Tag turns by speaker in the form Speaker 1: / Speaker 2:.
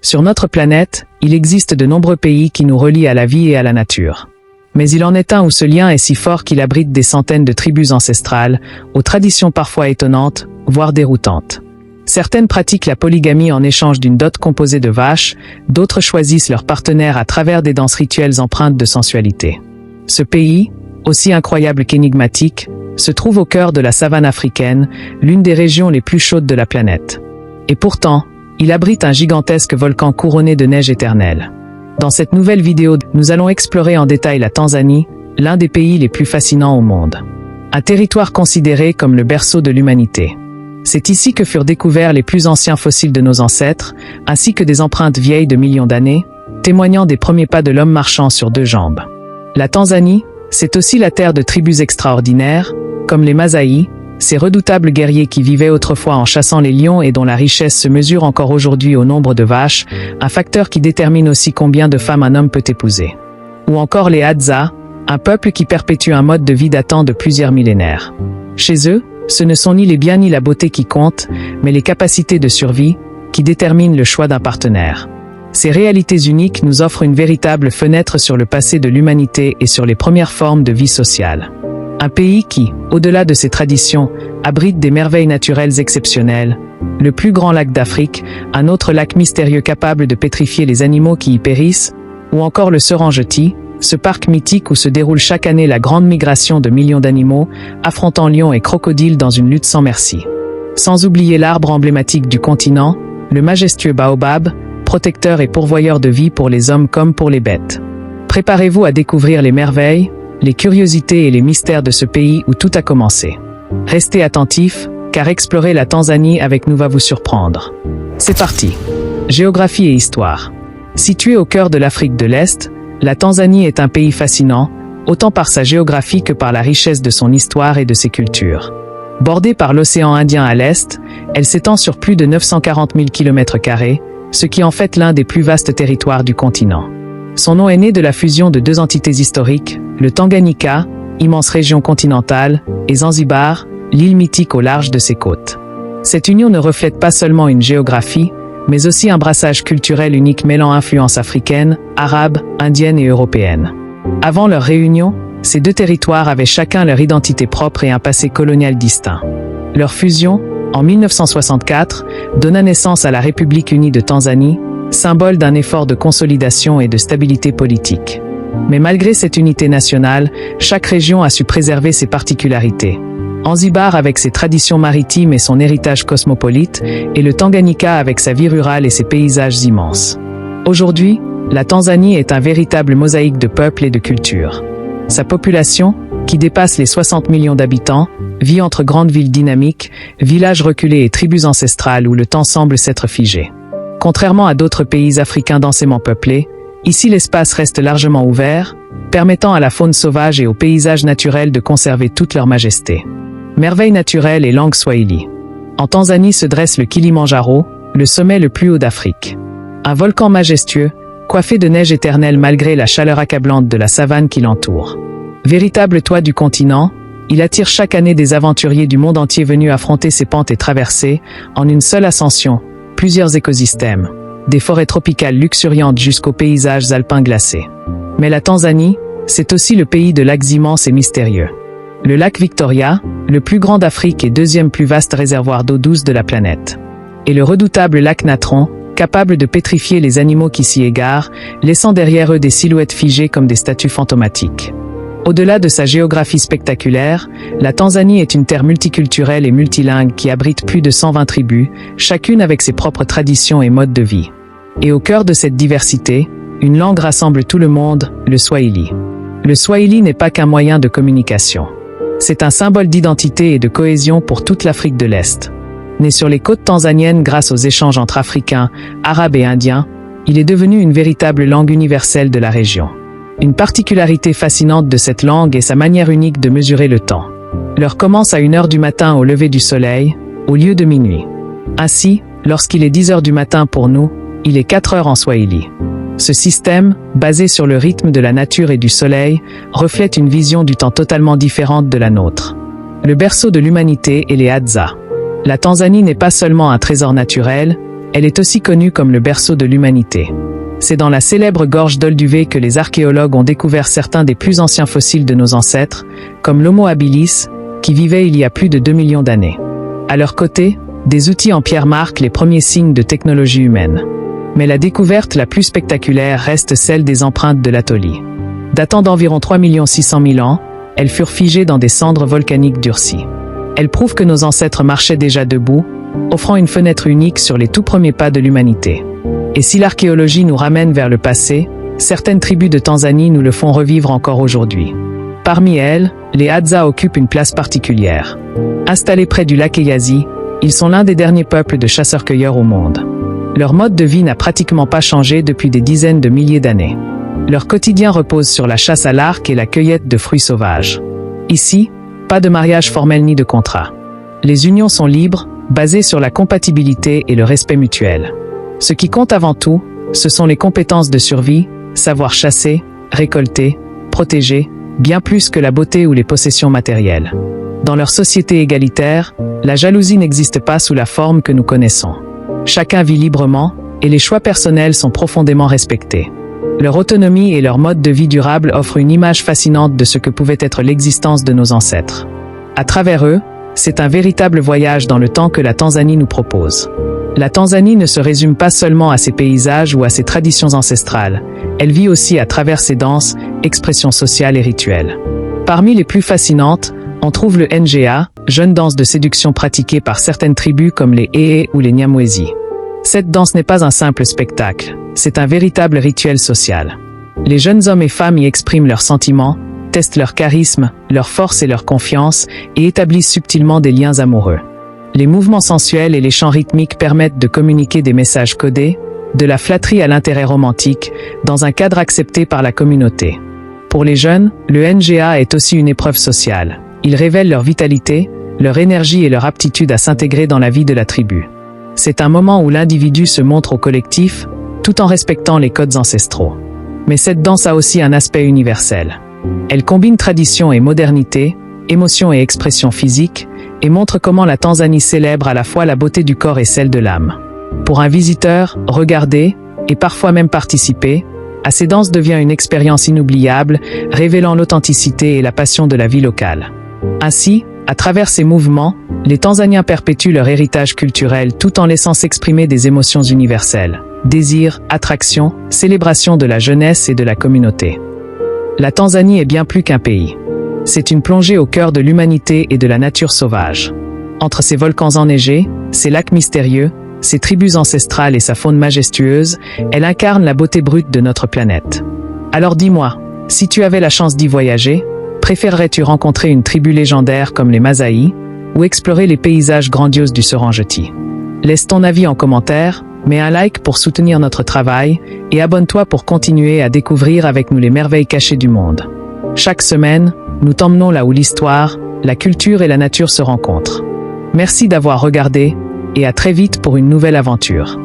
Speaker 1: Sur notre planète, il existe de nombreux pays qui nous relient à la vie et à la nature. Mais il en est un où ce lien est si fort qu'il abrite des centaines de tribus ancestrales, aux traditions parfois étonnantes, voire déroutantes. Certaines pratiquent la polygamie en échange d'une dot composée de vaches, d'autres choisissent leur partenaire à travers des danses rituelles empreintes de sensualité. Ce pays, aussi incroyable qu'énigmatique, se trouve au cœur de la savane africaine, l'une des régions les plus chaudes de la planète. Et pourtant, il abrite un gigantesque volcan couronné de neige éternelle. Dans cette nouvelle vidéo, nous allons explorer en détail la Tanzanie, l'un des pays les plus fascinants au monde. Un territoire considéré comme le berceau de l'humanité. C'est ici que furent découverts les plus anciens fossiles de nos ancêtres, ainsi que des empreintes vieilles de millions d'années, témoignant des premiers pas de l'homme marchant sur deux jambes. La Tanzanie, c'est aussi la terre de tribus extraordinaires, comme les Masaï, ces redoutables guerriers qui vivaient autrefois en chassant les lions et dont la richesse se mesure encore aujourd'hui au nombre de vaches, un facteur qui détermine aussi combien de femmes un homme peut épouser. Ou encore les Hadza, un peuple qui perpétue un mode de vie datant de plusieurs millénaires. Chez eux, ce ne sont ni les biens ni la beauté qui comptent, mais les capacités de survie, qui déterminent le choix d'un partenaire. Ces réalités uniques nous offrent une véritable fenêtre sur le passé de l'humanité et sur les premières formes de vie sociale. Un pays qui, au-delà de ses traditions, abrite des merveilles naturelles exceptionnelles, le plus grand lac d'Afrique, un autre lac mystérieux capable de pétrifier les animaux qui y périssent, ou encore le Serengeti, ce parc mythique où se déroule chaque année la grande migration de millions d'animaux, affrontant lions et crocodiles dans une lutte sans merci. Sans oublier l'arbre emblématique du continent, le majestueux baobab, protecteur et pourvoyeur de vie pour les hommes comme pour les bêtes. Préparez-vous à découvrir les merveilles, les curiosités et les mystères de ce pays où tout a commencé. Restez attentifs, car explorer la Tanzanie avec nous va vous surprendre. C'est parti. Géographie et histoire. Située au cœur de l'Afrique de l'Est, la Tanzanie est un pays fascinant, autant par sa géographie que par la richesse de son histoire et de ses cultures. Bordée par l'océan Indien à l'est, elle s'étend sur plus de 940 000 km², ce qui en fait l'un des plus vastes territoires du continent. Son nom est né de la fusion de deux entités historiques, le Tanganyika, immense région continentale, et Zanzibar, l'île mythique au large de ses côtes. Cette union ne reflète pas seulement une géographie, mais aussi un brassage culturel unique mêlant influences africaines, arabes, indiennes et européennes. Avant leur réunion, ces deux territoires avaient chacun leur identité propre et un passé colonial distinct. Leur fusion, en 1964, donna naissance à la République unie de Tanzanie, symbole d'un effort de consolidation et de stabilité politique. Mais malgré cette unité nationale, chaque région a su préserver ses particularités. Zanzibar avec ses traditions maritimes et son héritage cosmopolite, et le Tanganyika avec sa vie rurale et ses paysages immenses. Aujourd'hui, la Tanzanie est un véritable mosaïque de peuples et de cultures. Sa population, qui dépasse les 60 millions d'habitants, vit entre grandes villes dynamiques, villages reculés et tribus ancestrales où le temps semble s'être figé. Contrairement à d'autres pays africains densément peuplés, ici l'espace reste largement ouvert, permettant à la faune sauvage et aux paysages naturels de conserver toute leur majesté. Merveille naturelle et langue swahili. En Tanzanie se dresse le Kilimandjaro, le sommet le plus haut d'Afrique. Un volcan majestueux, coiffé de neige éternelle malgré la chaleur accablante de la savane qui l'entoure. Véritable toit du continent, il attire chaque année des aventuriers du monde entier venus affronter ses pentes et traverser, en une seule ascension, plusieurs écosystèmes, des forêts tropicales luxuriantes jusqu'aux paysages alpins glacés. Mais la Tanzanie, c'est aussi le pays de lacs immenses et mystérieux. Le lac Victoria, le plus grand d'Afrique et deuxième plus vaste réservoir d'eau douce de la planète. Et le redoutable lac Natron, capable de pétrifier les animaux qui s'y égarent, laissant derrière eux des silhouettes figées comme des statues fantomatiques. Au-delà de sa géographie spectaculaire, la Tanzanie est une terre multiculturelle et multilingue qui abrite plus de 120 tribus, chacune avec ses propres traditions et modes de vie. Et au cœur de cette diversité, une langue rassemble tout le monde, le swahili. Le swahili n'est pas qu'un moyen de communication. C'est un symbole d'identité et de cohésion pour toute l'Afrique de l'Est. Né sur les côtes tanzaniennes grâce aux échanges entre Africains, Arabes et Indiens, il est devenu une véritable langue universelle de la région. Une particularité fascinante de cette langue est sa manière unique de mesurer le temps. L'heure commence à 1h du matin au lever du soleil, au lieu de minuit. Ainsi, lorsqu'il est 10h du matin pour nous, il est 4h en swahili. Ce système, basé sur le rythme de la nature et du soleil, reflète une vision du temps totalement différente de la nôtre. Le berceau de l'humanité est les Hadza. La Tanzanie n'est pas seulement un trésor naturel, Elle est aussi connue comme le berceau de l'humanité. C'est dans la célèbre gorge d'Olduvai que les archéologues ont découvert certains des plus anciens fossiles de nos ancêtres, comme l'Homo habilis, qui vivait il y a plus de 2 millions d'années. À leur côté, des outils en pierre marquent les premiers signes de technologie humaine. Mais la découverte la plus spectaculaire reste celle des empreintes de l'Atoli. Datant d'environ 3 600 000 ans, elles furent figées dans des cendres volcaniques durcies. Elles prouvent que nos ancêtres marchaient déjà debout, offrant une fenêtre unique sur les tout premiers pas de l'humanité. Et si l'archéologie nous ramène vers le passé, certaines tribus de Tanzanie nous le font revivre encore aujourd'hui. Parmi elles, les Hadza occupent une place particulière. Installés près du lac Eyasi, ils sont l'un des derniers peuples de chasseurs-cueilleurs au monde. Leur mode de vie n'a pratiquement pas changé depuis des dizaines de milliers d'années. Leur quotidien repose sur la chasse à l'arc et la cueillette de fruits sauvages. Ici, pas de mariage formel ni de contrat. Les unions sont libres, basées sur la compatibilité et le respect mutuel. Ce qui compte avant tout, ce sont les compétences de survie, savoir chasser, récolter, protéger, bien plus que la beauté ou les possessions matérielles. Dans leur société égalitaire, la jalousie n'existe pas sous la forme que nous connaissons. Chacun vit librement, et les choix personnels sont profondément respectés. Leur autonomie et leur mode de vie durable offrent une image fascinante de ce que pouvait être l'existence de nos ancêtres. À travers eux, c'est un véritable voyage dans le temps que la Tanzanie nous propose. La Tanzanie ne se résume pas seulement à ses paysages ou à ses traditions ancestrales, elle vit aussi à travers ses danses, expressions sociales et rituels. Parmi les plus fascinantes, on trouve le Nga, jeune danse de séduction pratiquée par certaines tribus comme les Ee ou les Nyamwezi. Cette danse n'est pas un simple spectacle, c'est un véritable rituel social. Les jeunes hommes et femmes y expriment leurs sentiments, testent leur charisme, leur force et leur confiance, et établissent subtilement des liens amoureux. Les mouvements sensuels et les chants rythmiques permettent de communiquer des messages codés, de la flatterie à l'intérêt romantique, dans un cadre accepté par la communauté. Pour les jeunes, le Nga est aussi une épreuve sociale. Il révèle leur vitalité, leur énergie et leur aptitude à s'intégrer dans la vie de la tribu. C'est un moment où l'individu se montre au collectif, tout en respectant les codes ancestraux. Mais cette danse a aussi un aspect universel. Elle combine tradition et modernité, émotion et expression physique, et montre comment la Tanzanie célèbre à la fois la beauté du corps et celle de l'âme. Pour un visiteur, regarder, et parfois même participer, à ces danses devient une expérience inoubliable, révélant l'authenticité et la passion de la vie locale. Ainsi, à travers ces mouvements, les Tanzaniens perpétuent leur héritage culturel tout en laissant s'exprimer des émotions universelles, désir, attraction, célébration de la jeunesse et de la communauté. La Tanzanie est bien plus qu'un pays. C'est une plongée au cœur de l'humanité et de la nature sauvage. Entre ses volcans enneigés, ses lacs mystérieux, ses tribus ancestrales et sa faune majestueuse, elle incarne la beauté brute de notre planète. Alors dis-moi, si tu avais la chance d'y voyager, préférerais-tu rencontrer une tribu légendaire comme les Masaï ou explorer les paysages grandioses du Serengeti? Laisse ton avis en commentaire, mets un like pour soutenir notre travail et abonne-toi pour continuer à découvrir avec nous les merveilles cachées du monde. Chaque semaine, nous t'emmenons là où l'histoire, la culture et la nature se rencontrent. Merci d'avoir regardé et à très vite pour une nouvelle aventure.